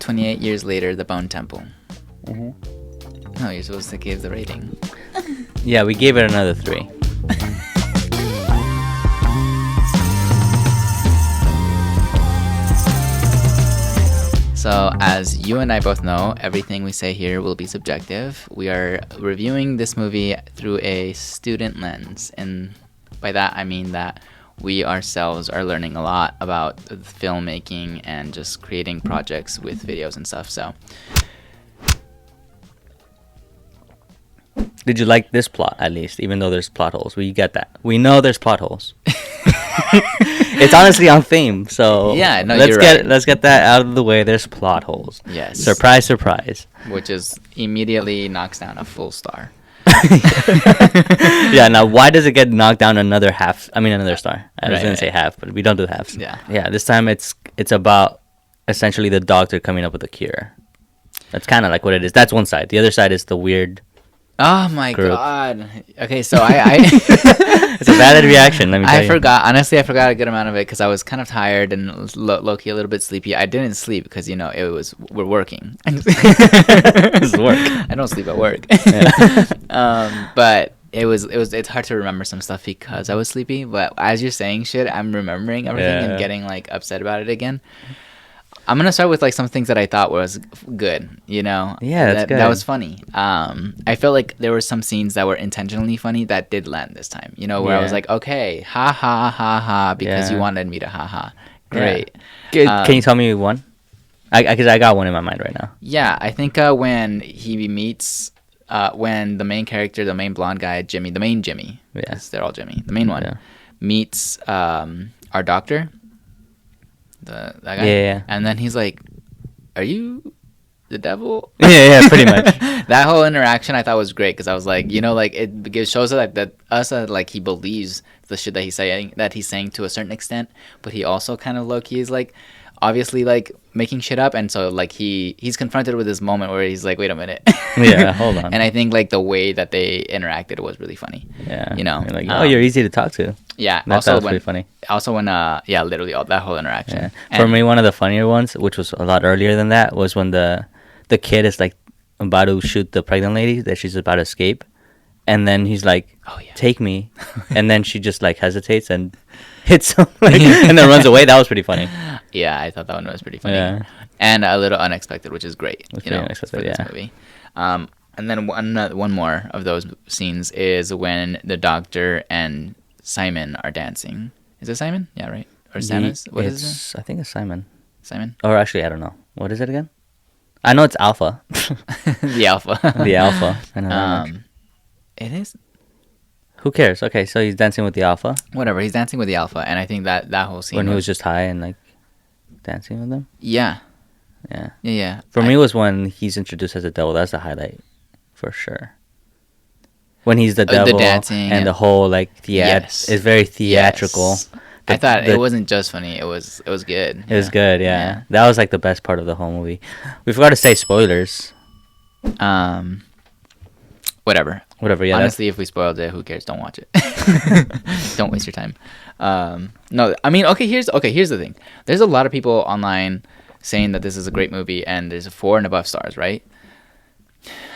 28 years later, The Bone Temple. Mm-hmm. No, you're supposed to give the rating. Yeah, we gave it another 3. So, as you and I both know, everything we say here will be subjective. We are reviewing this movie through a student lens, and by that I mean that we ourselves are learning a lot about filmmaking and just creating projects with videos and stuff. So, did you like this plot at least, even though there's plot holes? We get that. We know there's plot holes. It's honestly on theme, so yeah, no, let's get that out of the way. There's plot holes. Yes. Surprise, surprise. Which is immediately knocks down a full star. Yeah. Now, why does it get knocked down another star? I was gonna say half, but we don't do halves. Yeah. Yeah. This time it's about essentially the doctor coming up with a cure. That's kind of like what it is. That's one side. The other side is the weird. Oh my god. Okay, so It's a valid reaction, let me tell you. Honestly, I forgot a good amount of it because I was kind of tired and low-key a little bit sleepy. I didn't sleep because, we're working. This is work. I don't sleep at work. Yeah. But it's hard to remember some stuff because I was sleepy. But as you're saying shit, I'm remembering everything and getting like upset about it again. I'm gonna start with like some things that I thought was good, Yeah, that's good. That was funny. I felt like there were some scenes that were intentionally funny that did land this time. Where I was like, okay, ha ha ha ha, because you wanted me to ha ha. Great. Yeah. Can you tell me one? Because I got one in my mind right now. Yeah, I think when he meets, when the main character, the main blonde guy, Jimmy, the main Jimmy, yes, they're all Jimmy, the main one, meets our doctor. That guy. Yeah. And then he's like, "Are you the devil?" Yeah, pretty much. That whole interaction I thought was great because I was like, it shows that like he believes the shit that he's saying to a certain extent, but he also kind of low-key is like obviously like making shit up, and so like he's confronted with this moment where he's like, wait a minute. Yeah, hold on. And I think like the way that they interacted was really funny. Yeah. You're like, you're easy to talk to. Yeah. That was pretty funny. Also when literally all that whole interaction. Yeah. For me, one of the funnier ones, which was a lot earlier than that, was when the kid is like about to shoot the pregnant lady that she's about to escape, and then he's like, take me, and then she just like hesitates and hits him and then runs away. That was pretty funny. Yeah, I thought that one was pretty funny. Yeah. And a little unexpected, which is great. Unexpected, for this movie. And then one more of those scenes is when the doctor and Simon are dancing. Is it Simon? Yeah, right. Or Santa's? What is it? I think it's Simon. Simon? Or actually, I don't know. What is it again? I know it's Alpha. The Alpha. The Alpha. I know that much. It is. Who cares? Okay, so he's dancing with the Alpha. Whatever, he's dancing with the Alpha, and I think that whole scene when he was just high and like dancing with them. Yeah. Yeah. For me, it was when he's introduced as a devil. That's the highlight, for sure. When he's the devil, the dancing and the whole like it's very theatrical. Yes. I thought it wasn't just funny; it was good. It was good, yeah. That was like the best part of the whole movie. We forgot to say spoilers. Whatever. Yeah. Honestly, if we spoiled it, who cares? Don't watch it. Don't waste your time. No, I mean, here's the thing. There's a lot of people online saying that this is a great movie, and there's 4 and above stars, right?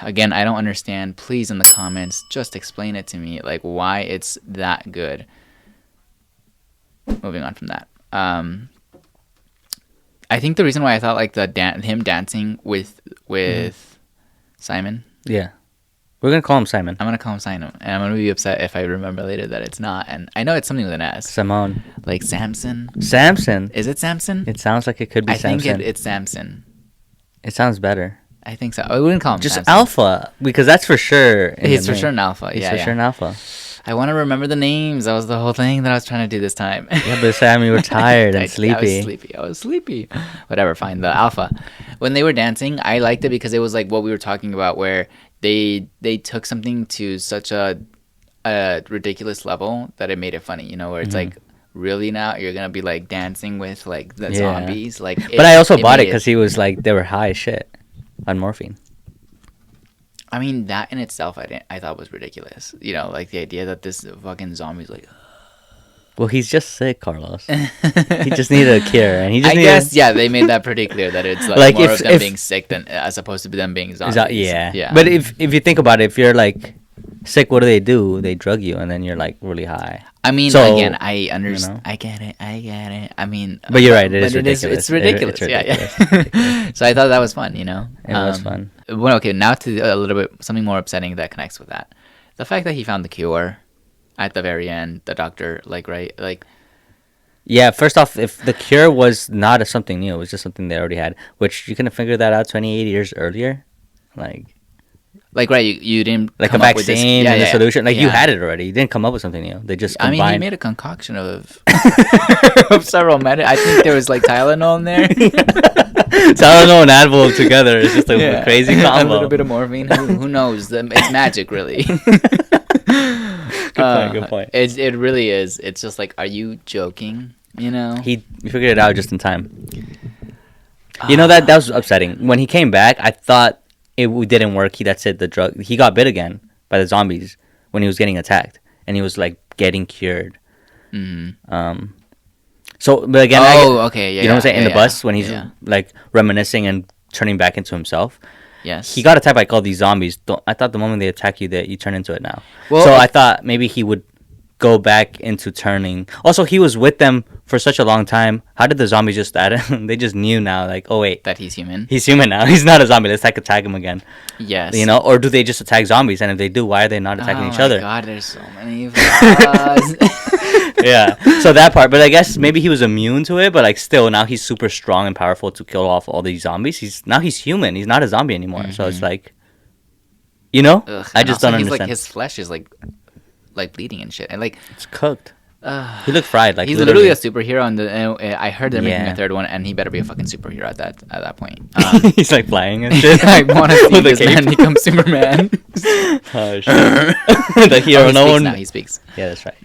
Again, I don't understand. Please, in the comments, just explain it to me, like why it's that good. Moving on from that, I think the reason why I thought like him dancing with Simon. Yeah. We're going to call him Simon. I'm going to call him Simon. And I'm going to be upset if I remember later that it's not. And I know it's something with an S. Simone. Like Samson. Samson. Is it Samson? It sounds like it could be Samson. I think it's Samson. It sounds better. I think so. I wouldn't call him just Samson. Alpha. Because that's for sure. He's for sure an Alpha. He's for sure an Alpha. I want to remember the names. That was the whole thing that I was trying to do this time. Yeah, but Sam, you were tired and sleepy. I was sleepy. Whatever, fine. The Alpha. When they were dancing, I liked it because it was like what we were talking about where they took something to such a ridiculous level that it made it funny, where it's like, really now you're going to be like dancing with like the zombies? Like, but I also bought it because he was like, they were high as shit on morphine. I mean, that in itself, I thought was ridiculous. Like the idea that this fucking zombie's like, Well, he's just sick, Carlos. He just needed a cure, and he just I needed. guess yeah, they made that pretty clear that it's like, Like, more if- of them if- being sick than as opposed to them being Is zombies. that- yeah. yeah. But if you think about it, if you're like sick, what do? They drug you, and then you're like really high. I mean, So, again, I understand. know. I get it. I mean, But you're right, it is but ridiculous. It's ridiculous. It's Yeah, ridiculous. yeah. It's ridiculous. So I thought that was fun. You know, It was fun. Well, okay, now to a little bit something more upsetting that connects with that. The fact that he found the cure at the very end, the doctor, like, right, like. Yeah, first off, if the cure was not something new, it was just something they already had, which you couldn't have figured that out 28 years earlier. Like right, you didn't a come up with this- vaccine yeah, and a yeah, solution. Like, you yeah. had it already. You didn't come up with something new. They just I combined. mean, he made a concoction of of several I think there was like Tylenol in there. Tylenol and Advil together is just a Yeah. crazy A combo. little bit of morphine. Who knows? It's magic, really. Good point. It really is. It's just like, are you joking? You know. He figured it out just in time. You know, that was upsetting. When he came back, I thought it didn't work. That's it. The drug. He got bit again by the zombies when he was getting attacked, and he was like getting cured. Mm-hmm. So, but again, okay, yeah. you know what I'm saying? In yeah, the bus when he's yeah. like reminiscing and turning back into himself. Yes. He got attacked by all these zombies. I thought the moment they attack you, that you turn into it now. Well, so I thought maybe he would go back into turning. Also, he was with them for such a long time. How did the zombies just add him? They just knew now, like, oh wait, that he's human. he's human now. He's not a zombie. Let's attack him again. Yes. You know, or do they just attack zombies? And if they do, why are they not attacking each other? Oh my god, there's so many flaws. Yeah. So that part, but I guess maybe he was immune to it, but like still now he's super strong and powerful to kill off all these zombies. He's human. He's not a zombie anymore. So it's like, you know, Ugh, I and just also don't he's understand. like, his flesh is like bleeding and shit, and like It's cooked. He looked fried. Like he's literally a superhero. And I heard they're making Yeah. a third one, and he better be a fucking superhero at that point. He's like flying and shit. I want to see With a this man cape. become Superman. Oh shit. The hero. he No speaks one. now. He speaks. Yeah, that's right.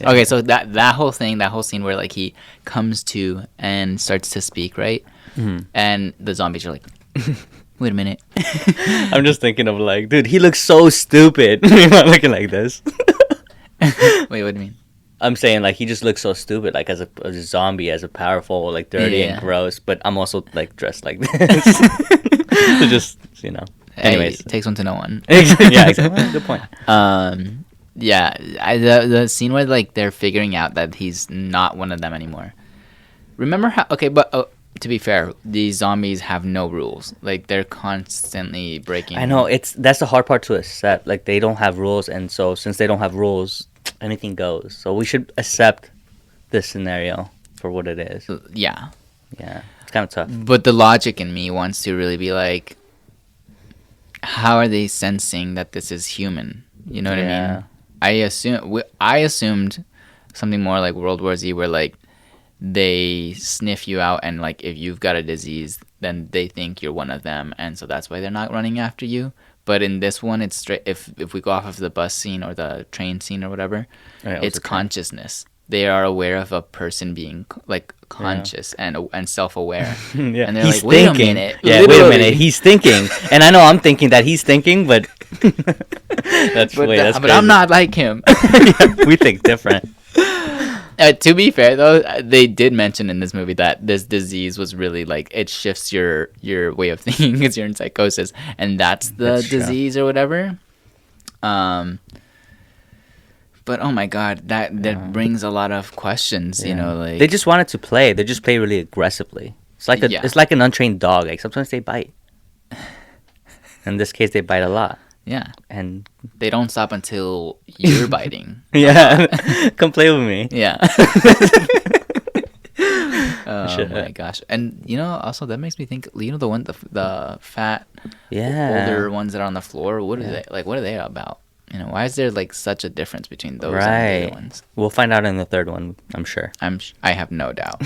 Yeah. Okay, so that whole scene where like he comes to and starts to speak, right? Mhm. And the zombies are like, wait a minute. I'm just thinking of like, dude, he looks so stupid. You're not looking like this. Wait, what do you mean? I'm saying like he just looks so stupid, like as a zombie, as a powerful, like dirty Yeah. and gross. But I'm also like dressed like this. So just anyways, Hey, it takes one to know one. yeah, exactly. Good point. Yeah, the scene where like they're figuring out that he's not one of them anymore. Remember how? Okay, but to be fair, these zombies have no rules. Like they're constantly breaking. I know that's the hard part to accept. Like they don't have rules, and so since they don't have rules, anything goes. So we should accept this scenario for what it is. Yeah, Yeah, it's kind of tough. but the logic in me wants to really be like, how are they sensing that this is human? You know what I Yeah. mean? I assumed something more like World War Z, where like they sniff you out, and like if you've got a disease, then they think you're one of them, and so that's why they're not running after you. But in this one, it's straight. If we go off of the bus scene or the train scene or whatever, Oh, yeah, it was it's a train. consciousness. They are aware of a person being like conscious and self-aware. Yeah. And they're He's like, wait thinking. a minute. Yeah, wait a literally. minute. He's thinking, and I know I'm thinking that he's thinking, but that's But, that's but I'm crazy. not like him. Yeah, we think different. To be fair, though, they did mention in this movie that this disease was really like it shifts your way of thinking because you're in psychosis, and that's the That's true. disease or whatever. But oh my god, that brings a lot of questions. You know, like they just wanted to play. They just play really aggressively. It's like Yeah. it's like an untrained dog. Like sometimes they bite. In this case, they bite a lot, yeah, and they don't stop until you're biting. yeah, come play with me. Yeah. Oh Shit. my gosh! And you know, also that makes me think. You know, the fat Yeah, older ones that are on the floor. What are they like? What are they about? You know, why is there like such a difference between those and the right. other ones? We'll find out in the third one, I'm sure. I have no doubt.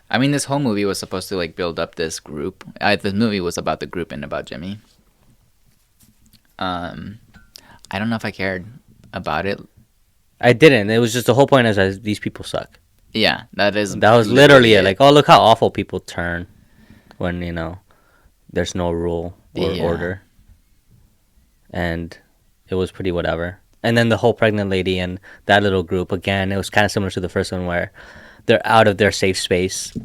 I mean, this whole movie was supposed to like build up this group. This movie was about the group and about Jimmy. I don't know if I cared about it. I didn't. It was just the whole point is these people suck. Yeah, that was literally it. Like, oh, look how awful people turn when there's no rule or Yeah. order. And it was pretty whatever. And then the whole pregnant lady and that little group, again, it was kind of similar to the first one where they're out of their safe space.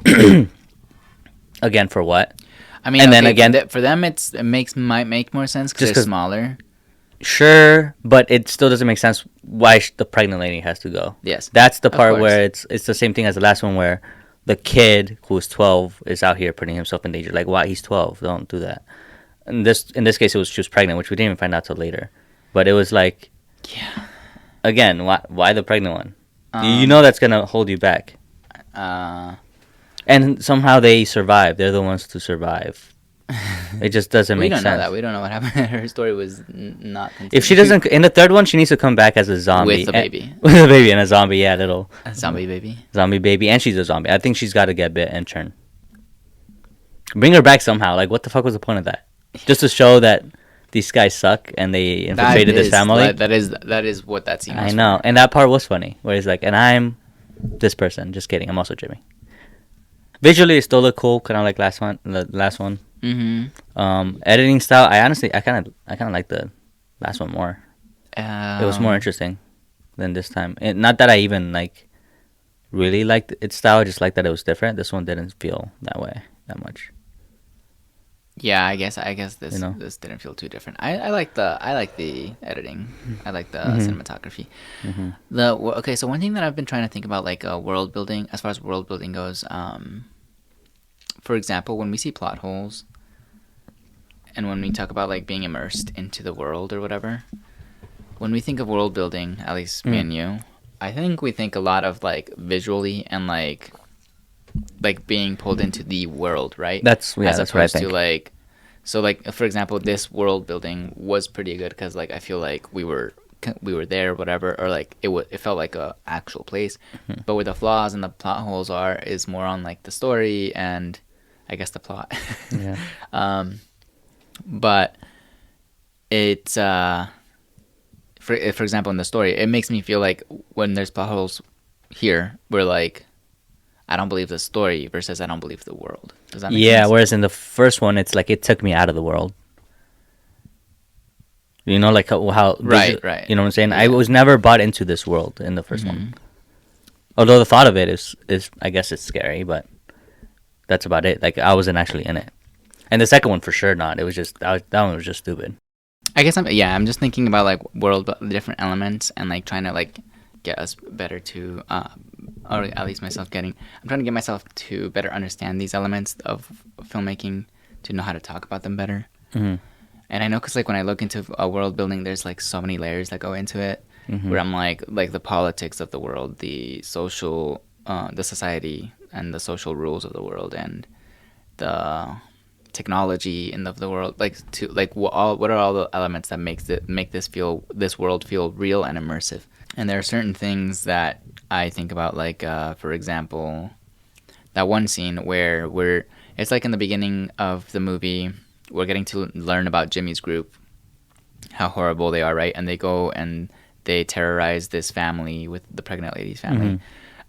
Again, for what? I mean, and then again, for them, it might make more sense because they're smaller. Sure, but it still doesn't make sense why the pregnant lady has to go. Yes, that's the part where it's the same thing as the last one where the kid who's 12 is out here putting himself in danger. Like, why? He's 12. Don't do that. In this case, she was pregnant, which we didn't even find out till later. But it was like, yeah. Again, why the pregnant one? You know that's gonna hold you back. And somehow they survive. They're the ones to survive. It just doesn't make sense. We don't know that. We don't know what happened. Her story was not continued. If she doesn't, in the third one, she needs to come back as a zombie. With a baby. With a baby and a zombie, yeah, little. A zombie baby. Zombie baby, and she's a zombie. I think she's got to get bit and turn. Bring her back somehow. Like, what the fuck was the point of that? Just to show that these guys suck and they infiltrated this family? That is what that scene was. I know. And that part was funny, where he's like, and I'm this person. Just kidding. I'm also Jimmy. Visually, it still looked cool, kind of like the last one. Mm-hmm. Editing style, I kind of like the last one more. It was more interesting than this time. Not that I even like really liked its style, I just like that it was different. This one didn't feel that way that much. Yeah, I guess this this didn't feel too different. I like the editing. I like the cinematography. Mm-hmm. So one thing that I've been trying to think about, like world building, as far as world building goes, for example, when we see plot holes, and when we talk about like being immersed into the world or whatever, when we think of world building, at least me and you, I think we think a lot of like visually and like being pulled into the world, right? That's what I think. To like, for example, this world building was pretty good because like I feel like we were there, whatever, or like it felt like a actual place. Mm-hmm. But where the flaws and the plot holes is more on like the story and I guess the plot. Yeah. But it's for example in the story, it makes me feel like when there's plot holes here, we're like, I don't believe the story versus I don't believe the world. Does that make sense? Yeah, whereas in the first one, it's like it took me out of the world. You know, like how right. You know what I'm saying? Yeah. I was never bought into this world in the first one. Although the thought of it is I guess it's scary, but that's about it. Like I wasn't actually in it. And the second one for sure not. It was just that one was just stupid. I guess I'm just thinking about like different elements and like trying to like get us better to or at least myself I'm trying to get myself to better understand these elements of filmmaking, to know how to talk about them better. Mm-hmm. And I know because like when I look into a world building, there's like so many layers that go into it. Mm-hmm. Where I'm like the politics of the world, the social, the society, and the social rules of the world, and the technology of the world. What are all the elements that make this world feel real and immersive? And there are certain things that I think about, like for example, that one scene where it's like in the beginning of the movie, we're getting to learn about Jimmy's group, how horrible they are, right? And they go and they terrorize this family with the pregnant lady's family.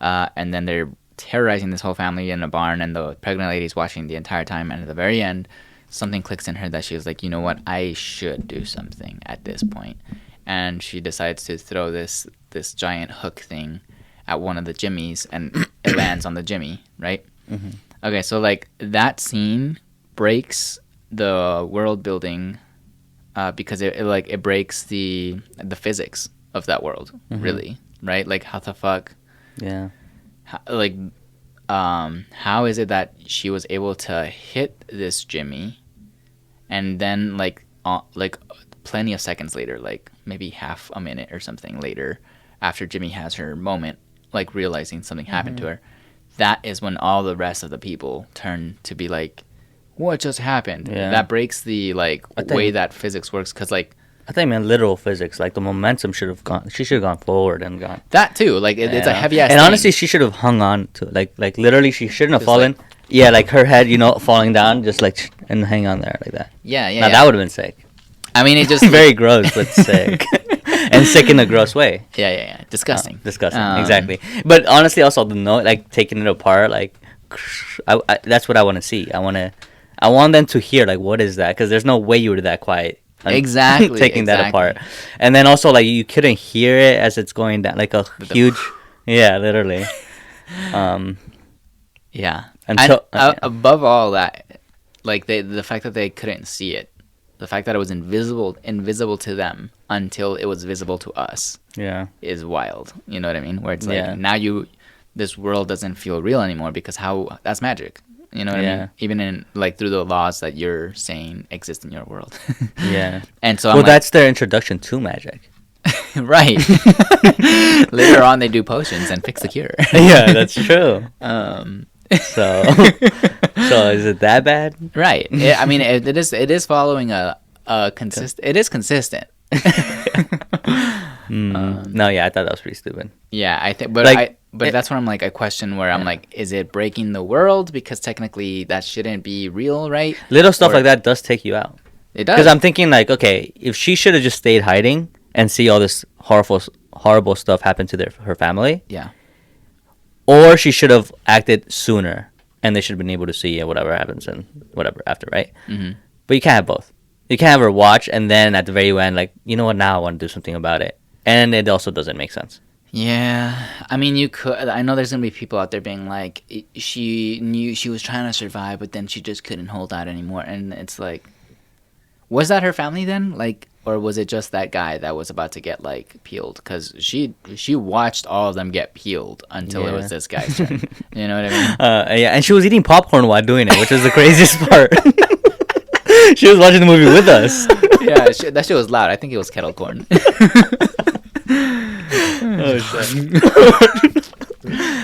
Mm-hmm. And then they're terrorizing this whole family in a barn, and the pregnant lady's watching the entire time. And at the very end, something clicks in her that she was like, you know what? I should do something at this point. And she decides to throw this giant hook thing at one of the Jimmys, and it lands on the Jimmy, right? Mm-hmm. Okay, so like that scene breaks the world building because it breaks the physics of that world, mm-hmm. really, right? Like how the fuck, yeah, how is it that she was able to hit this Jimmy, and then like plenty of seconds later, like maybe half a minute or something later, after Jimmy has her moment, like realizing something happened to her, that is when all the rest of the people turn to be like, what just happened? Yeah. That breaks the way that physics works, because like I think, man, literal physics, like the momentum should have gone. She should have gone forward and gone. That too, like it's a heavy ass. And honestly, she should have hung on to like literally, she shouldn't have fallen. Yeah, like her head, falling down, just like and hang on there like that. Yeah. Now that would have been sick. I mean, it just very gross, but sick, and sick in a gross way. Yeah. Disgusting. Disgusting. Exactly. But honestly, also the note, like taking it apart, like I that's what I want to see. I want them to hear like, what is that? Because there's no way you were that quiet Exactly. taking that apart. And then also like you couldn't hear it as it's going down, like a huge, yeah, literally. Yeah. Until above all that, like the fact that they couldn't see it, the fact that it was invisible to them until it was visible to us, yeah, is wild. You know what I mean? Where it's like now this world doesn't feel real anymore because that's magic. You know what I mean? Even in like through the laws that you're saying exist in your world. Yeah. And so well, that's their introduction to magic. Right. Later on, they do potions and fix the cure. Yeah, that's true. So is it that bad? Right. I mean, it is following a consistent. It is consistent. No, yeah, I thought that was pretty stupid. Yeah, I think, but like, that's what I'm like. I question where I'm like, is it breaking the world because technically that shouldn't be real, right? Little stuff like that does take you out. It does. Because I'm thinking like, okay, if she should have just stayed hiding and see all this horrible stuff happen to her family. Yeah. Or she should have acted sooner, and they should have been able to see whatever happens and whatever after, right? Mm-hmm. But you can't have both. You can't have her watch, and then at the very end, like, you know what, now I want to do something about it. And it also doesn't make sense. Yeah. I mean, you could. I know there's going to be people out there being like, she knew she was trying to survive, but then she just couldn't hold out anymore. And it's like, was that her family then? Like, or was it just that guy that was about to get like peeled? Because she watched all of them get peeled until it was this guy's turn. You know what I mean? Yeah, and she was eating popcorn while doing it, which was the craziest part. She was watching the movie with us. Yeah, that shit was loud. I think it was kettle corn. Oh shit!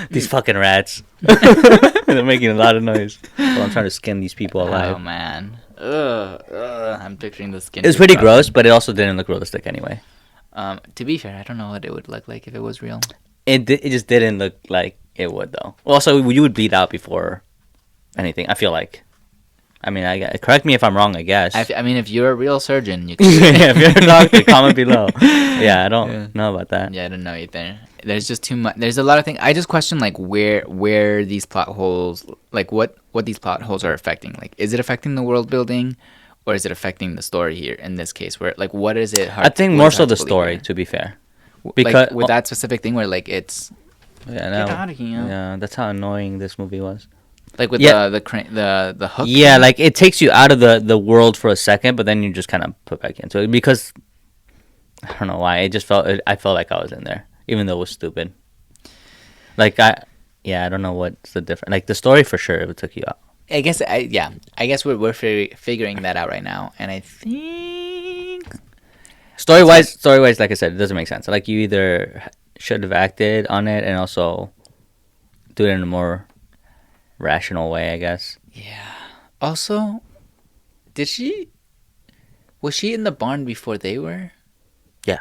These fucking rats. They're making a lot of noise. Well, I'm trying to skin these people alive. Oh man. Ugh, I'm picturing the skin. It was pretty gross, but it also didn't look realistic anyway. To be fair, I don't know what it would look like if it was real. It just didn't look like it would, though. Also, you would bleed out before anything, I feel like. I mean, correct me if I'm wrong, I guess. I mean, if you're a real surgeon, you can... Yeah, if you're a doctor, comment below. Yeah, I don't know about that. Yeah, I don't know either. There's just too much. There's a lot of things. I just question, like, where these plot holes... Like, what these plot holes are affecting. Like, is it affecting the world building? Or is it affecting the story here, in this case? Where, like, what is it hard... I think more so the story, to be fair. Because like, with that specific thing where, like, it's... Yeah, get out of here. Yeah, that's how annoying this movie was. Like with the hook. Yeah, thing? Like it takes you out of the world for a second, but then you just kind of put back into it because I don't know why it just I felt like I was in there, even though it was stupid. Like I don't know what's the difference. Like the story for sure, it took you out. I guess we're figuring that out right now, and I think story wise, like I said, it doesn't make sense. Like you either should have acted on it and also do it in a more rational way, I guess. Yeah. Also, was she in the barn before they were? Yeah.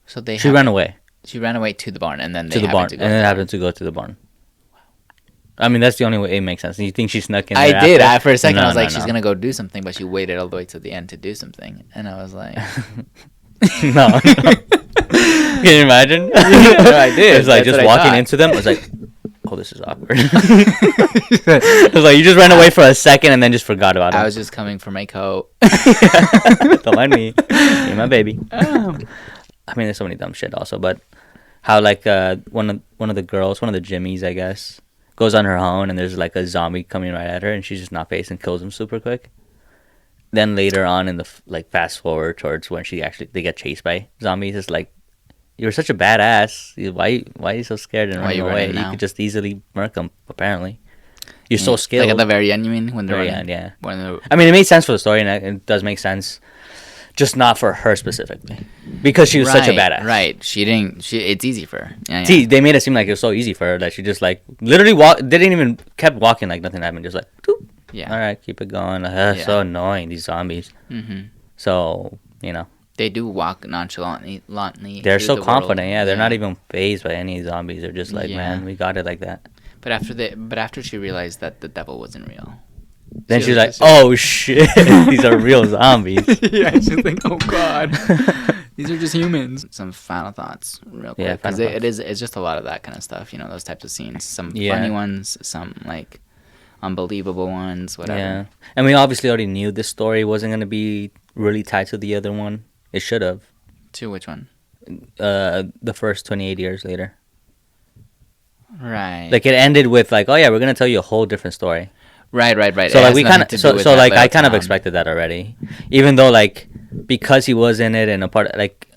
So she ran away. She ran away to the barn, and then to the barn, and then happened to go to the barn. Wow. I mean, that's the only way it makes sense. You think she snuck in there? I did. For a second, I was like, she's gonna go do something, but she waited all the way to the end to do something, and I was like, no. Can you imagine? No, I did. It's like just walking into them. I was like, oh, this is awkward. I was like, you just ran away for a second and then just forgot about it. I was just coming for my coat. Don't mind me. You're my baby. I mean, there's so many dumb shit also, but how like one of the girls, one of the Jimmies, I guess, goes on her own and there's like a zombie coming right at her and she's just not faced and kills him super quick. Then later on in the like fast forward towards when they get chased by zombies, it's like, you're such a badass. Why are you so scared and running away? You could just easily murk them, apparently. You're so skilled. Like at the very end, you mean? When they're very end, yeah. I mean, it made sense for the story, and it does make sense. Just not for her specifically. Because she was such a badass. Right. It's easy for her. Yeah, See, they made it seem like it was so easy for her that she just, like, literally didn't even, kept walking like nothing happened. Just like, doop. Yeah. All right, keep it going. So annoying, these zombies. Mm-hmm. So, you know. They do walk nonchalantly. They're so confident, yeah. They're not even fazed by any zombies. They're just like, man, we got it like that. But after she realized that the devil wasn't real, then she's like, oh shit, these are real zombies. Yeah, she's like, oh god, these are just humans. Some final thoughts, real quick, because it's just a lot of that kind of stuff. You know, those types of scenes. Some funny ones, some like unbelievable ones, whatever. Yeah, and we obviously already knew this story wasn't going to be really tied to the other one. It should have. To which one? The first 28 years later. Right. Like it ended with like, oh yeah, we're gonna tell you a whole different story. Right. So like we kind of I kind of expected that already, even though like because he was in it and a part like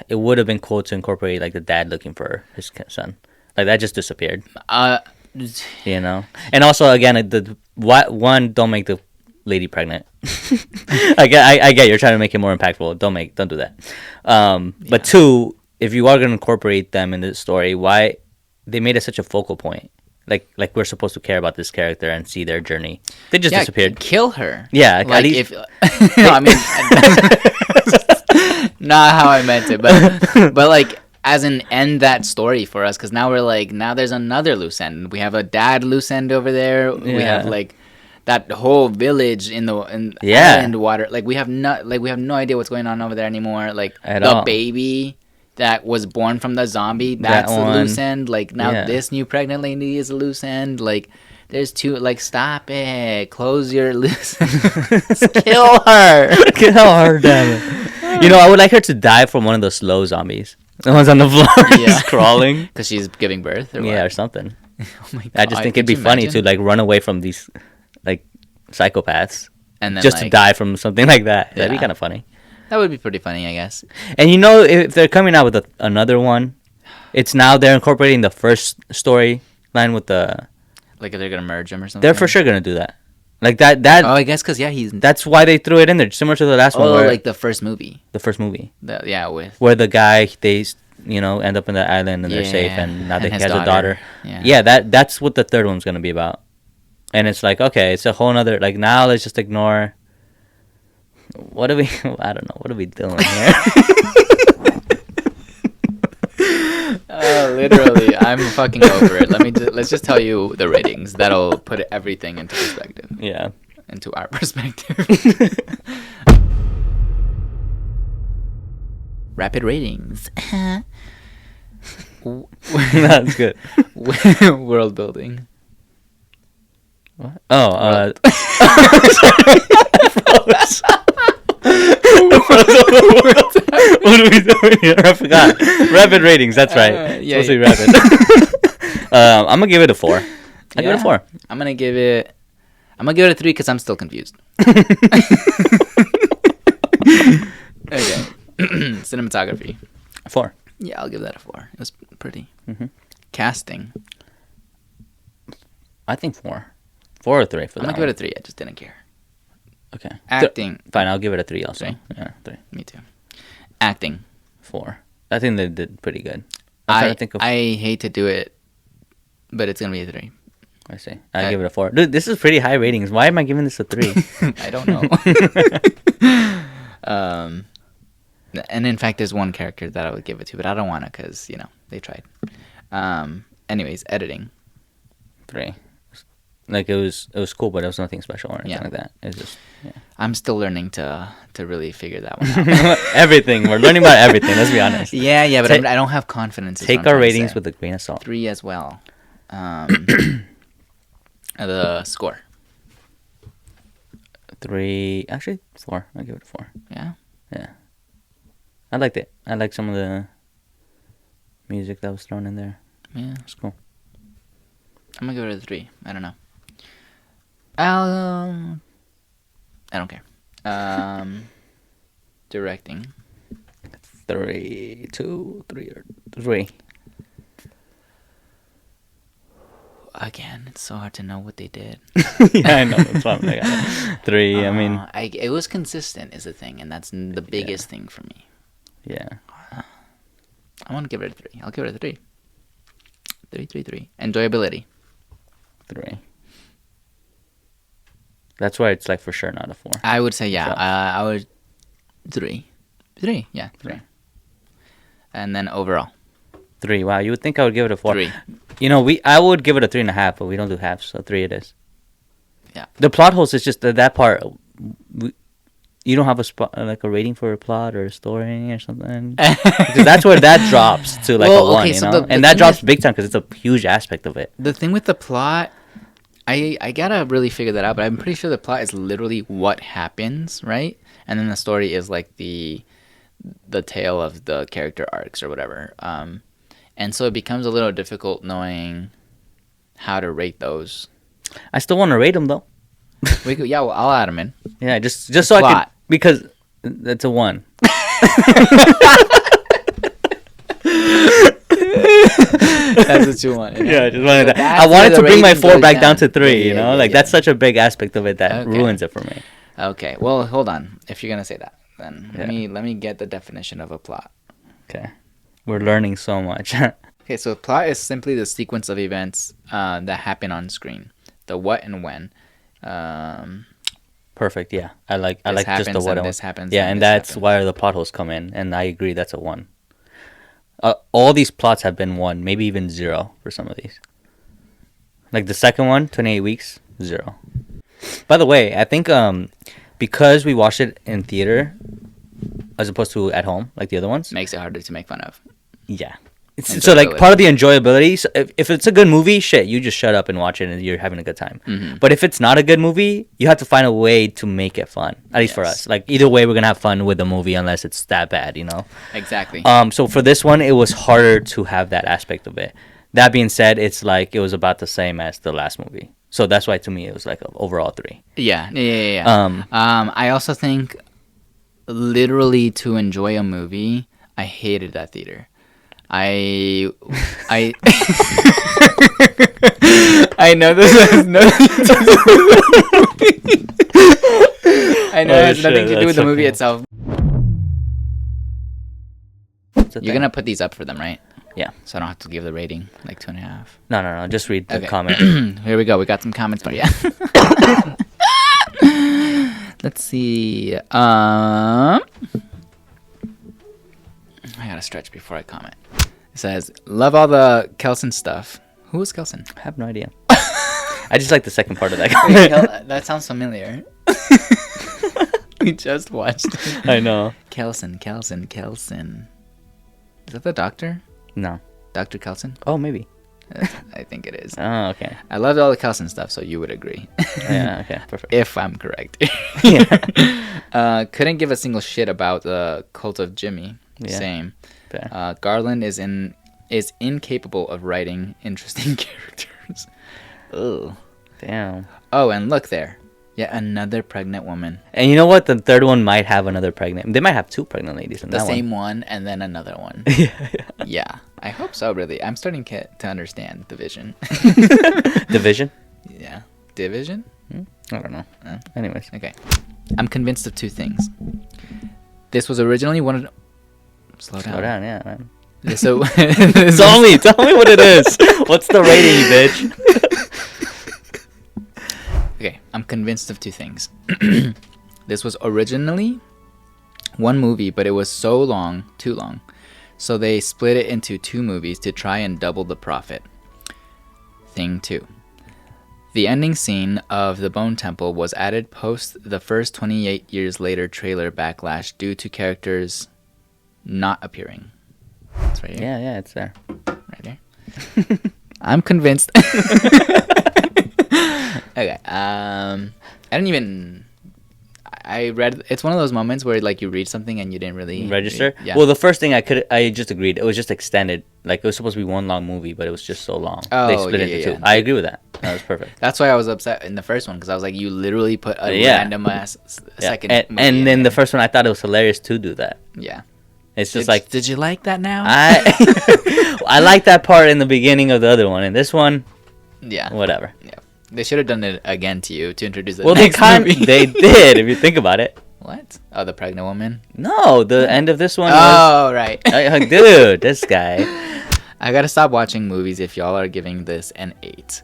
it would have been cool to incorporate like the dad looking for his son, like that just disappeared. You know, and also again one, don't make the lady pregnant. I get you're trying to make it more impactful. Don't do that. But two, if you are gonna incorporate them in the story, why they made it such a focal point? Like we're supposed to care about this character and see their journey. They just disappeared. Kill her. Yeah, like if no, I mean, not how I meant it, but like as an end that story for us, because now we're like there's another loose end. We have a dad loose end over there. Yeah. We have like that whole village in island water. Like we have no idea what's going on over there anymore. Like at the all. Baby that was born from the zombie, that's the loose end. Like now this new pregnant lady is a loose end. Like there's two, like stop it. Close your loose end. Kill her. Kill her, damn it. You know, I would like her to die from one of those slow zombies. The ones on the floor just crawling. Because she's giving birth or what? Yeah, or something. Oh my God. I just think it'd be funny to like run away from these like psychopaths. And then just to die from something like that. That'd be kind of funny. That would be pretty funny, I guess. And you know, if they're coming out with another one, it's now they're incorporating the first storyline with the... Like if they're going to merge them or something? They're for sure going to do that. Like that... Oh, I guess because, he's... That's why they threw it in there, similar to the last one. Oh, like the first movie. The first movie. Where the guy, they, end up in the island and they're safe and now he has a daughter. Yeah, that's what the third one's going to be about. And it's like, okay, it's a whole nother... Like now let's just ignore... What are we... I don't know. What are we doing here? Literally, I'm fucking over it. Let's just tell you the ratings. That'll put everything into perspective. Yeah. Into our perspective. Rapid ratings. That's good. World building. What? Oh, what are we doing here? I forgot. Rapid ratings. That's right. Supposed to be rapid. I'm gonna give it a 4. I give it a 4. I'm gonna give it a 3 because I'm still confused. Okay. Cinematography. 4. Yeah, I'll give that a 4. It was pretty. Mm-hmm. Casting. I think 4. 4 or 3 for that. I'm gonna give it a 3. I just didn't care. Okay. Acting. Fine, I'll give it a 3 also. 3? Yeah, 3. Me too. Acting. 4. I think they did pretty good. I hate to do it, but it's going to be a 3. I see. I'll give it a 4. Dude, this is pretty high ratings. Why am I giving this a 3? I don't know. And in fact, there's one character that I would give it to, but I don't want to because, they tried. Anyways, editing. 3. Like it was cool, but it was nothing special or anything like that. It's just I'm still learning to really figure that one out. Everything. We're learning about everything, let's be honest. Yeah, but I don't have confidence. Take our ratings with a grain of salt. 3 as well. The score. 3, actually 4. I'll give it a 4. Yeah? Yeah. I liked it. I liked some of the music that was thrown in there. Yeah. It's cool. I'm gonna give it a 3. I don't know. I don't care. Directing. 3, 2, 3, or 3. Again, it's so hard to know what they did. Yeah, I know. That's why I got it. 3. I mean, it was consistent is the thing, and that's the biggest thing for me. Yeah. I want to give it a 3. I'll give it a 3. 3. Enjoyability. 3. That's why it's like for sure not a 4. I would say I would 3. 3, yeah, 3. And then overall. 3. Wow, you would think I would give it a 4. 3. I would give it a 3.5, but we don't do halves, so 3 it is. Yeah. The plot holes is just that part. You don't have a rating for a plot or a story or something, because that's where that drops to like a 1, and that drops big time because it's a huge aspect of it. The thing with the plot, I gotta really figure that out, but I'm pretty sure the plot is literally what happens, right? And then the story is like the tale of the character arcs or whatever. And so it becomes a little difficult knowing how to rate those. I still want to rate them though. Yeah, well, I'll add them in. Yeah, just so I Plot. could, because that's a 1. That's what you want. Yeah, I just wanted that. That's I wanted where to the bring my rating 4 goes back down to 3. Yeah, You know, yeah, like yeah. that's such a big aspect of it that Okay. ruins it for me. Okay, well, hold on. If you're gonna say that, then Yeah. let me get the definition of a plot. Okay, we're learning so much. Okay, so a plot is simply the sequence of events that happen on screen, the what and when. Perfect. Yeah, I like This just the happens what and I this want. happens Yeah, and and this that's happens. where the plot holes come in, and I agree that's a 1. All these plots have been 1, maybe even 0 for some of these. Like the second one, 28 weeks, 0. By the way, I think because we watched it in theater as opposed to at home, like the other ones. Makes it harder to make fun of. Yeah. So like part of the enjoyability, so if it's a good movie, shit, you just shut up and watch it and you're having a good time. Mm-hmm. But if it's not a good movie, you have to find a way to make it fun. At least for us. Like either way, we're gonna have fun with the movie unless it's that bad, you know. Exactly. So for this one, it was harder to have that aspect of it. That being said, it's like it was about the same as the last movie. So that's why to me it was like an overall 3. Yeah. Um, I also think literally to enjoy a movie, I hated that theater. I I know this has nothing to do with the movie. I know it has nothing to do with the movie itself. You're gonna put these up for them, right? Yeah. So I don't have to give the rating, like 2.5. No. Just read the Okay. comment. Here we go. We got some comments for you. Let's see. I gotta stretch before I comment. It says, "Love all the Kelson stuff." Who was Kelson? I have no idea. I just like the second part of that Wait, comment. that sounds familiar. We just watched it. I know. Kelson. Is that the doctor? No. Dr. Kelson? Oh, maybe. I think it is. Oh, okay. I loved all the Kelson stuff, so you would agree. Yeah, okay, perfect. If I'm correct. Yeah. Couldn't give a single shit about the Cult of Jimmy. Yeah. Same. Fair. Garland is incapable of writing interesting characters. Ugh. Damn. Oh, and look there. Yet another pregnant woman. And you know what? The third one might have another pregnant. They might have 2 pregnant ladies in The that same one and then another one. Yeah. Yeah. I hope so, really. I'm starting to understand division. Division? Yeah. Division? I don't know. Anyways. Okay. I'm convinced of 2 things. This was originally one of... Slow down. Slow down, yeah, man. So, Tell me what it is. What's the rating, bitch? Okay, I'm convinced of 2 things. This was originally one movie, but it was too long. So they split it into 2 movies to try and double the profit. Thing 2. The ending scene of the Bone Temple was added post the first 28 years later trailer backlash due to characters not appearing. It's right here. Yeah, it's there. Right there. I'm convinced. Okay. I read. It's one of those moments where like you read something and you didn't really Register? Yeah. Well, the first thing I just agreed. It was just extended. Like, it was supposed to be one long movie, but it was just so long. Oh, They split yeah, it into yeah, 2. yeah. I agree with that. That was perfect. That's why I was upset in the first one because I was like, you literally put a Yeah. random ass Yeah. second. And movie in then the there. first one, I thought it was hilarious to do that. Yeah. It's just like, did you like that now? I like that part in the beginning of the other one. And this one, Yeah. whatever. Yeah. They should have done it again to you to introduce the Well, next movie. they did, if you think about it. What? Oh, the pregnant woman. No, the end of this one was... Oh, right. Dude, this guy. I gotta stop watching movies if y'all are giving this an 8.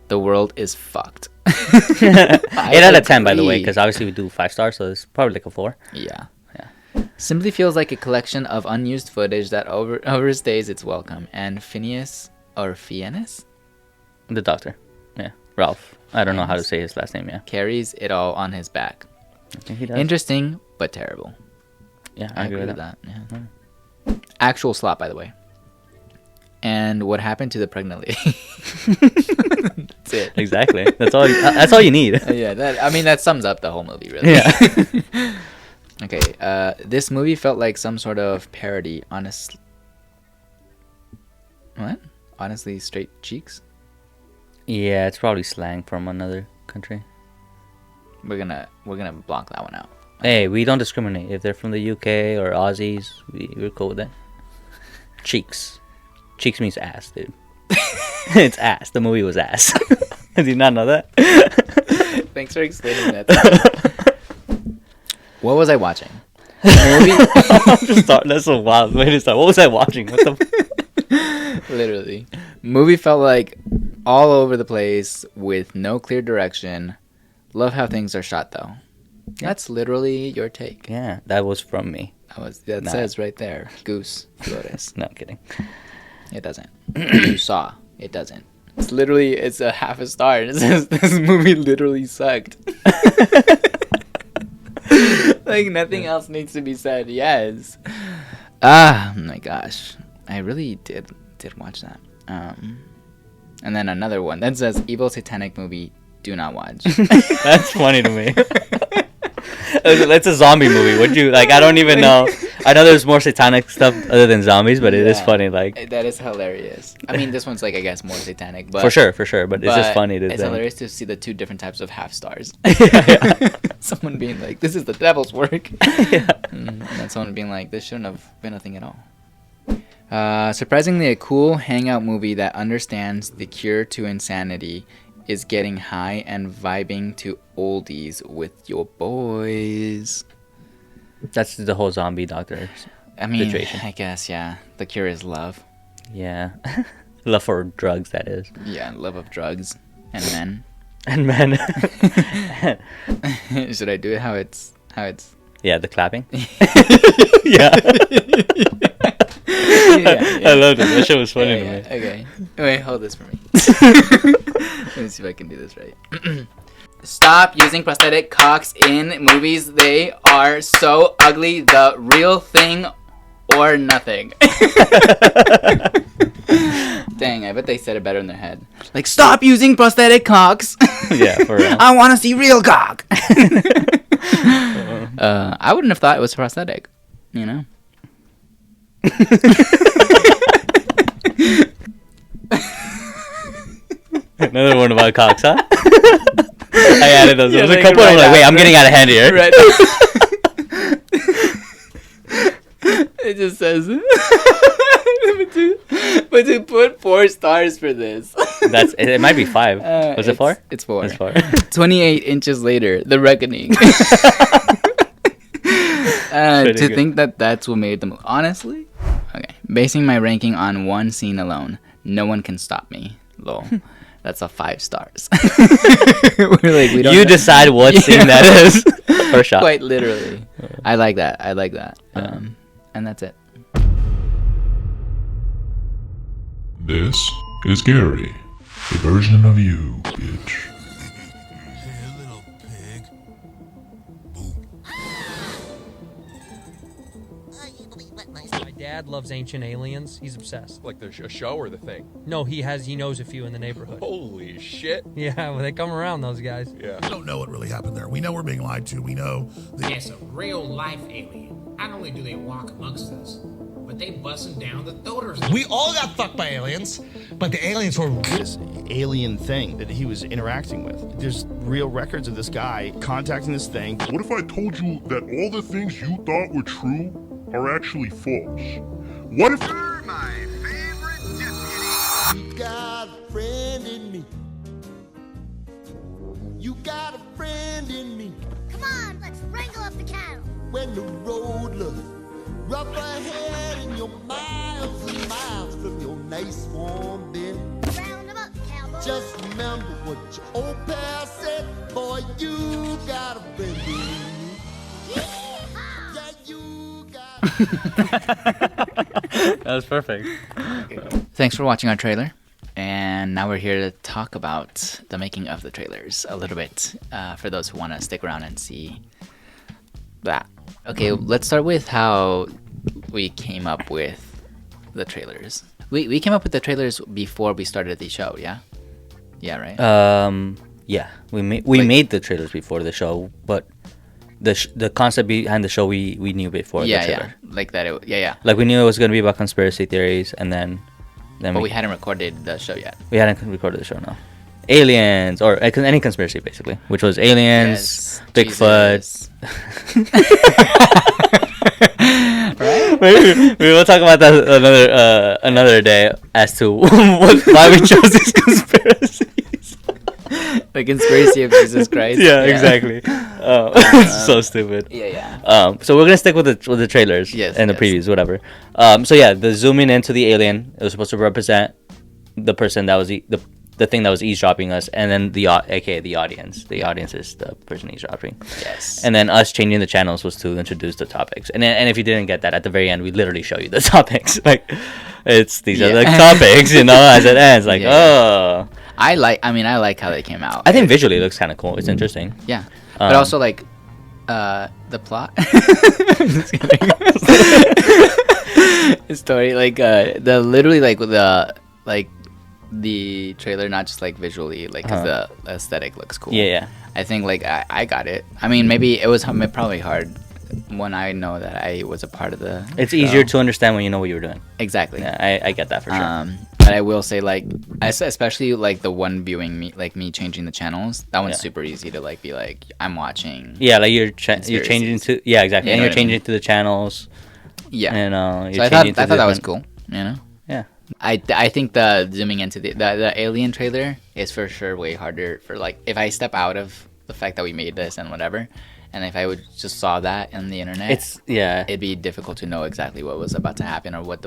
The world is fucked. 8 out of 10, by the way, agree. because obviously we do 5 stars, so it's probably like a 4. Yeah. Yeah. Simply feels like a collection of unused footage that overstays its welcome. And Phineas, The doctor. Yeah. Ralph. I don't know how to say his last name, yeah. carries it all on his back. I think he does. Interesting, but terrible. Yeah, I agree with that. Yeah. Actual slot, by the way. And what happened to the pregnant lady? That's it. Exactly. That's all. That's all you need. Yeah, that sums up the whole movie, really. Yeah. Okay, this movie felt like some sort of parody. What? Honestly, straight cheeks. Yeah, it's probably slang from another country. We're gonna block that one out. Hey, we don't discriminate. If they're from the UK or Aussies, we're cool with that. Cheeks. Cheeks means ass, dude. It's ass. The movie was ass. Did you not know that? Thanks for explaining that. What was I watching? Movie? That's a wild way to start. What was I watching? What the? Literally. Movie felt like all over the place with no clear direction. Love how things are shot, though. Yeah. That's literally your take. Yeah, that was from me. That says right there, Goose Flores. No, kidding. It doesn't. You saw. It doesn't. It's a half a star. It says this movie literally sucked. Like nothing else needs to be said. Yes. Ah, my gosh. I really did watch that. And then another one that says evil satanic movie, do not watch. That's funny to me. It's a zombie movie. Would you like? I don't even know. I know there's more satanic stuff other than zombies, but it is funny. Like that is hilarious. I mean, this one's like I guess more satanic, but for sure. But it's just funny to. It's hilarious to see the two different types of half stars. Yeah. Someone being like, "This is the devil's work," Yeah. And then someone being like, "This shouldn't have been a thing at all." Surprisingly, a cool hangout movie that understands the cure to insanity is getting high and vibing to oldies with your boys. That's the whole zombie doctor situation. I guess, yeah. The cure is love. Yeah. Love for drugs, that is. Yeah, love of drugs and men. And men. Should I do it how it's... Yeah, the clapping. Yeah. I loved it. That shit was funny to me. Okay. Wait, hold this for me. Let me see if I can do this right. Stop using prosthetic cocks in movies. They are so ugly. The real thing or nothing. Dang, I bet they said it better in their head. Like, stop using prosthetic cocks. Yeah, for real. I want to see real cock. I wouldn't have thought it was prosthetic, you know? Another one about cocks, huh? I added those. There was a like couple. right I'm like, wait, I'm after. getting out of hand here. Right. It just says, but to put 4 stars for this. It might be 5. Was it 4? It's 4. It's 4. 28 inches later, The Reckoning. To think that that's what made them. Honestly, okay. Basing my ranking on one scene alone, no one can stop me. Lol. That's a 5 stars. We're like, we don't You know. decide what scene that is. Per shot. Quite literally. I like that. And that's it. This is Gary, a version of you, bitch. Hey, little pig. My dad loves Ancient Aliens. He's obsessed. Like the show or the thing? No, he knows a few in the neighborhood. Holy shit. Yeah, well, they come around, those guys. Yeah. We don't know what really happened there. We know we're being lied to. We know Yes, a real-life alien. Not only do they walk amongst us, but they busting down the thoters. We all got fucked by aliens, but the aliens were this alien thing that he was interacting with. There's real records of this guy contacting this thing. What if I told you that all the things you thought were true are actually false? What if... You're my favorite deputy. You got a friend in me. You got a friend in me. Come on, let's wrangle up the cattle. When the road looks rough ahead and you're miles and miles from your nice warm bed. Round 'em up, cowboy. Just remember what your old pal said. Boy, you got a friend in me. Yeehaw! Yeah, you got That was perfect. Thanks for watching our trailer. And now we're here to talk about the making of the trailers a little bit for those who want to stick around and see that. Okay, let's start with how we came up with the trailers. We came up with the trailers before we started the show, yeah? Yeah, right. Yeah, we made the trailers before the show, but the concept behind the show we knew before the trailer. Like that. Yeah. Like we knew it was gonna be about conspiracy theories, and then but we hadn't recorded the show yet. We hadn't recorded the show, no. Aliens or any conspiracy basically, which was aliens, Bigfoot. Right? We will talk about that another day as to why we chose these conspiracies. The conspiracy of Jesus Christ. Yeah, exactly. So stupid. Yeah. So we're gonna stick with the trailers and the previews, whatever. So yeah, the zooming into the alien, it was supposed to represent the person that was the thing that was eavesdropping us, and then aka the audience. The audience is the person eavesdropping. Yes. And then us changing the channels was to introduce the topics. And if you didn't get that, at the very end, we literally show you the topics. Like, these are the topics, as it ends. Like, oh. I like how they came out. I think visually it looks kind of cool. It's interesting. Yeah. But also, like, the plot. Just kidding. The story, like, the trailer, not just like visually, like, because the aesthetic looks cool. Yeah. I think, like, I got it. I mean, maybe it was probably hard when I know that I was a part of the It's show. easier to understand when you know what you were doing. Exactly. Yeah, I get that for sure. But I will say, like, especially like the one viewing me changing the channels, that one's super easy to like be like, I'm watching. Yeah, like you're changing to exactly, and you're changing to the channels. Yeah. And so I thought that was cool. Yeah. I think the zooming into the Alien trailer is for sure way harder for, like, if I step out of the fact that we made this and whatever, and if I would just saw that on the internet, it'd be difficult to know exactly what was about to happen or what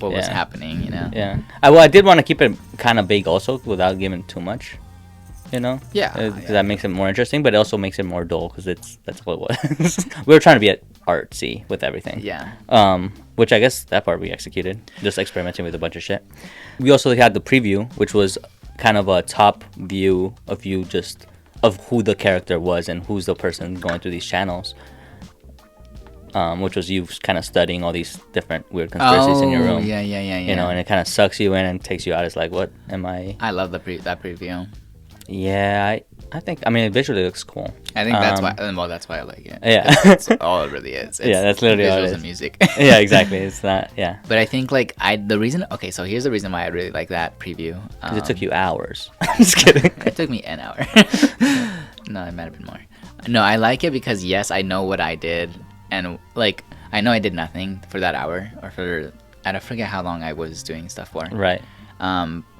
was happening, Yeah. I did want to keep it kind of vague also without giving too much, that makes it more interesting, but it also makes it more dull because that's what it was. We were trying to be artsy with everything, which I guess that part we executed, just experimenting with a bunch of shit. We also had the preview, which was kind of a top view of you, just of who the character was and who's the person going through these channels, which was you kind of studying all these different weird conspiracies in your room. Yeah. And it kind of sucks you in and takes you out. It's like, what am I? I love that preview. Yeah, I think, it visually looks cool. I think that's why. Well, that's why I like it. Yeah, that's all it really is. That's literally all it is. And music. Yeah, exactly. It's not. Yeah. But I think, like, the reason. Okay, so here's the reason why I really like that preview. Because it took you hours. I'm just kidding. It took me an hour. No, it might have been more. No, I like it because yes, I know what I did, and like I know I did nothing for that hour I forget how long I was doing stuff for. Right.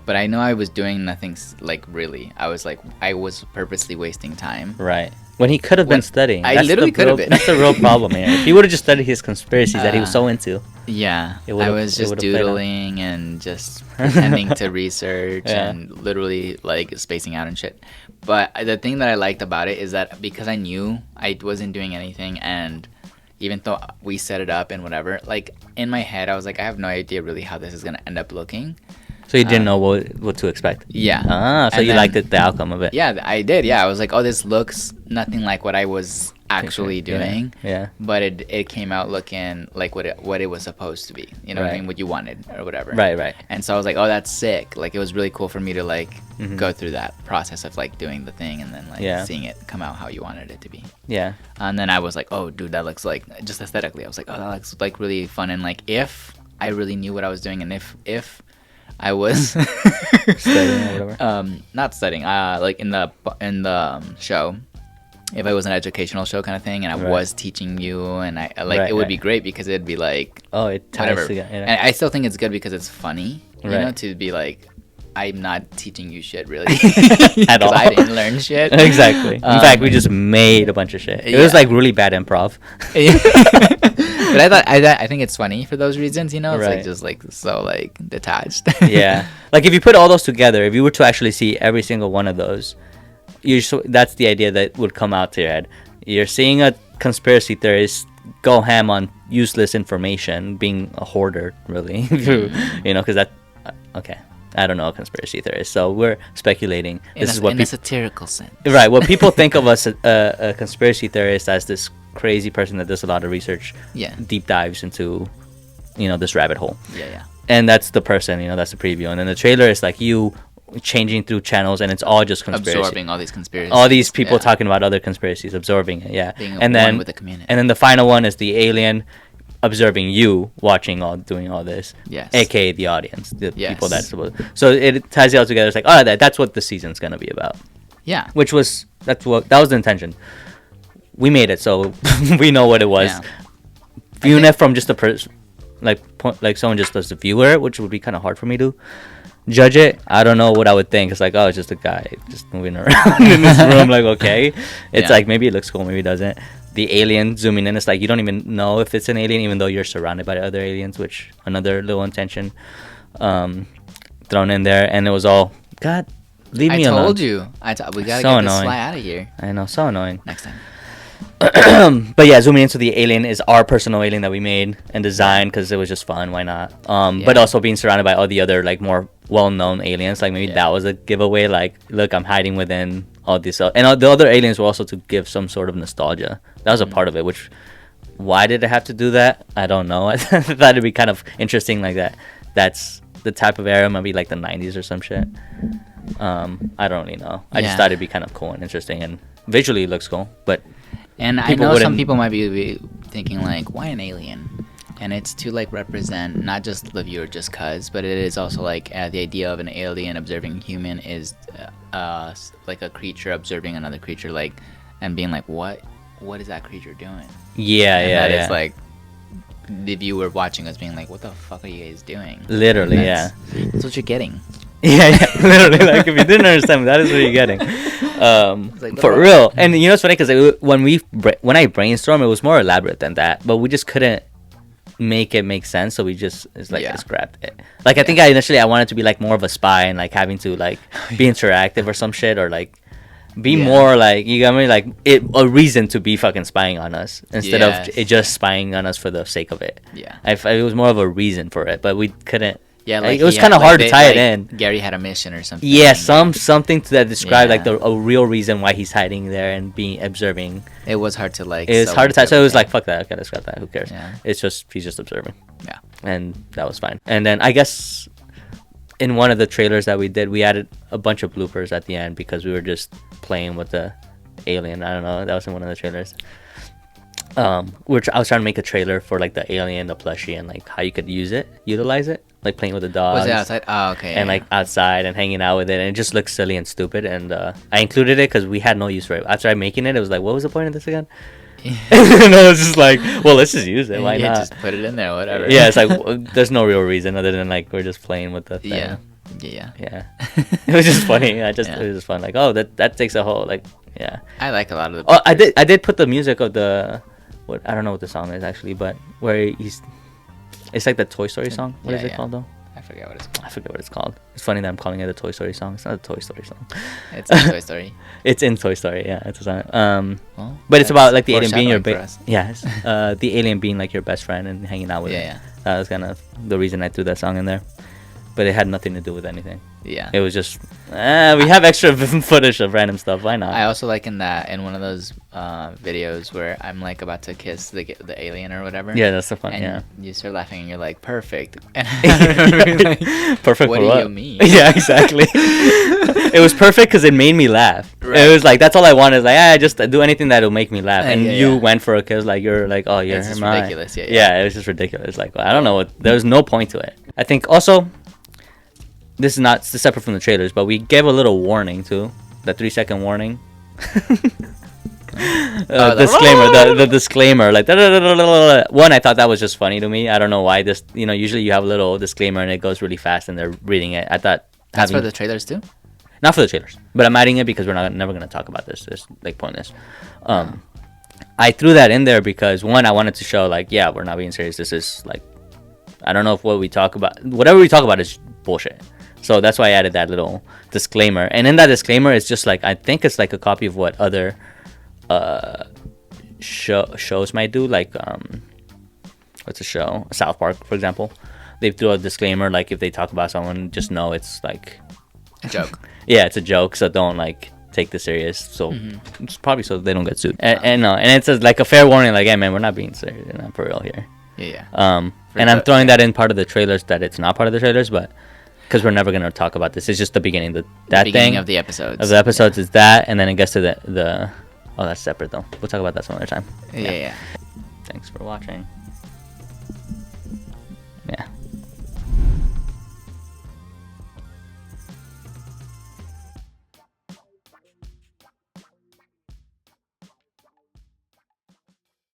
But I know I was doing nothing, like, really. I was purposely wasting time. Right. When he could have been studying. I literally could have been. That's the real problem here. If he would have just studied his conspiracies that he was so into. Yeah. I was just doodling and just pretending to research and literally, like, spacing out and shit. But the thing that I liked about it is that because I knew I wasn't doing anything, and even though we set it up and whatever, like, in my head, I was like, I have no idea really how this is going to end up looking. So you didn't know what to expect? Yeah. So you liked the outcome of it? Yeah, I did. Yeah, I was like, oh, this looks nothing like what I was actually doing. Yeah. But it came out looking like what it was supposed to be. You know what I mean? What you wanted or whatever. Right. And so I was like, oh, that's sick. Like, it was really cool for me to, like, go through that process of, like, doing the thing and then, like, seeing it come out how you wanted it to be. Yeah. And then I was like, oh, dude, that looks like, just aesthetically, I was like, oh, that looks like really fun. And, like, if I really knew what I was doing, and if I was studying or whatever. Not studying. Like in the show, if it was an educational show kind of thing, and I was teaching you, and I like it would be great because it'd be like it ties whatever. Together, And I still think it's good because it's funny, you know, to be like, I'm not teaching you shit really at all. I didn't learn shit. Exactly. In fact, we just made a bunch of shit. It was like really bad improv. But I think it's funny for those reasons, you know. It's like just like so like detached. Yeah, like if you put all those together, if you were to actually see every single one of those, that's the idea that would come out to your head. You're seeing a conspiracy theorist go ham on useless information, being a hoarder, really. You know, because okay. I don't know a conspiracy theorist, so we're speculating. In a satirical sense, right? What people think of us a conspiracy theorist as this crazy person that does a lot of research, deep dives into, this rabbit hole. Yeah. And that's the person, that's the preview, and then the trailer is like you changing through channels, and it's all just conspiracy. Absorbing all these conspiracies. All these people talking about other conspiracies, absorbing it. Yeah, Being and one then with the community. and then the final one is the alien observing you watching doing all this. Yes. AKA the audience, the Yes. people that's supposed. So it ties it all together. It's like, oh, that's what the season's gonna be about. Yeah. Which was that was the intention. We made it, so we know what it was. Yeah. Viewing it from just a like someone just as a viewer, which would be kind of hard for me to judge it. I don't know what I would think. It's like, oh, it's just a guy just moving around in this room. Like, okay, it's like maybe it looks cool, maybe it doesn't. The alien zooming in, it's like you don't even know if it's an alien, even though you're surrounded by other aliens, which another little intention thrown in there. And it was all, God, leave me alone. I told you. We gotta So get this annoying. fly out of here. I know, so annoying. Next time. But yeah, zooming into the alien is our personal alien that we made and designed because it was just fun. Why not? But also being surrounded by all the other like more well-known aliens, like maybe that was a giveaway. Like, look, I'm hiding within all this, and the other aliens were also to give some sort of nostalgia. That was a part of it. Which, why did it have to do that? I don't know. I thought it'd be kind of interesting, like that. That's the type of era, maybe like the 90s or some shit. I don't really know. I just thought it'd be kind of cool and interesting, and visually it looks cool, but. And I know some people might be thinking like, why an alien? And it's to like represent not just the viewer just cuz, but it is also like the idea of an alien observing human is like a creature observing another creature, like, and being like, what is that creature doing? Yeah, and yeah, it's like the viewer watching us being like, what the fuck are you guys doing? Literally, that's what you're getting. Yeah, literally. Like, if you didn't understand, that is what you're getting. Like, for real. And you know what's funny? Because when I brainstormed, it was more elaborate than that. But we just couldn't make it make sense. So we just, just grabbed it. Like, I think initially I wanted to be, like, more of a spy and, like, having to, like, be interactive or some shit. Or, like, be more, like, you got me? Like, a reason to be fucking spying on us. Instead of it just spying on us for the sake of it. Yeah. It was more of a reason for it. But we couldn't. Yeah, like it was kind of hard to tie it in. Gary had a mission or something. Yeah, something to that described like a real reason why he's hiding there and being observing. It was hard to like. It was hard to tie. So it was like, fuck that. I gotta scrap that. Who cares? Yeah. It's just he's just observing. Yeah. And that was fine. And then I guess in one of the trailers that we did, we added a bunch of bloopers at the end because we were just playing with the alien. I don't know. That was in one of the trailers. I was trying to make a trailer for like the alien, the plushie, and like how you could utilize it, like playing with the dogs. Was it outside? Oh, okay. And like outside and hanging out with it, and it just looks silly and stupid. And I included it because we had no use for it. After making it, it was like, what was the point of this again? And I was just like, well, let's just use it. Why not? Just put it in there, whatever. Yeah, it's like there's no real reason other than like we're just playing with the thing. Yeah. It was just funny. It was just fun. Like, oh, that takes a whole like, yeah. I like a lot of the. Oh, I did put the music of the. I don't know what the song is actually, but it's like the Toy Story song. What is it called though? I forget what it's called. It's funny that I'm calling it a Toy Story song. It's not a Toy Story song. It's in Toy Story. It's in Toy Story. Yeah, it's a song. But it's about like the alien being your the alien being like your best friend and hanging out with him. That was kind of the reason I threw that song in there. But it had nothing to do with anything. Yeah. It was just we have extra footage of random stuff. Why not? I also like in one of those videos where I'm like about to kiss the alien or whatever. Yeah, that's the fun. And you start laughing and you're like, perfect. And I remember like, perfect. What do you mean? Yeah, exactly. It was perfect because it made me laugh. Right. It was like that's all I wanted. Like, just do anything that'll make me laugh. And you went for a kiss. Like you're like, oh, you're it's mine. Ridiculous. Yeah, it was just ridiculous. Like I don't know. There was no point to it. I think also. This is not separate from the trailers, but we gave a little warning too, the 3-second warning. Disclaimer, the disclaimer, like one. I thought that was just funny to me. I don't know why this. Usually you have a little disclaimer and it goes really fast and they're reading it. I thought that's for the trailers too. Not for the trailers, but I'm adding it because we're never gonna talk about this. It's like pointless. I threw that in there because one, I wanted to show like, yeah, we're not being serious. This is like, I don't know if whatever we talk about is bullshit. So that's why I added that little disclaimer. And in that disclaimer, it's just like, I think it's like a copy of what other shows might do. Like, what's a show? South Park, for example. They threw a disclaimer, like if they talk about someone, just know it's like a joke. Yeah, it's a joke. So don't like take this serious. So it's probably so they don't get sued. And it's like a fair warning, like, hey man, we're not being serious. We're not for real here. Yeah. And I'm throwing that in part of the trailers that it's not part of the trailers, but because we're never gonna talk about this. It's just the beginning. That beginning thing of the episodes. Of the episodes is that, and then it gets to the. Oh, that's separate though. We'll talk about that some other time. Yeah. Thanks for watching.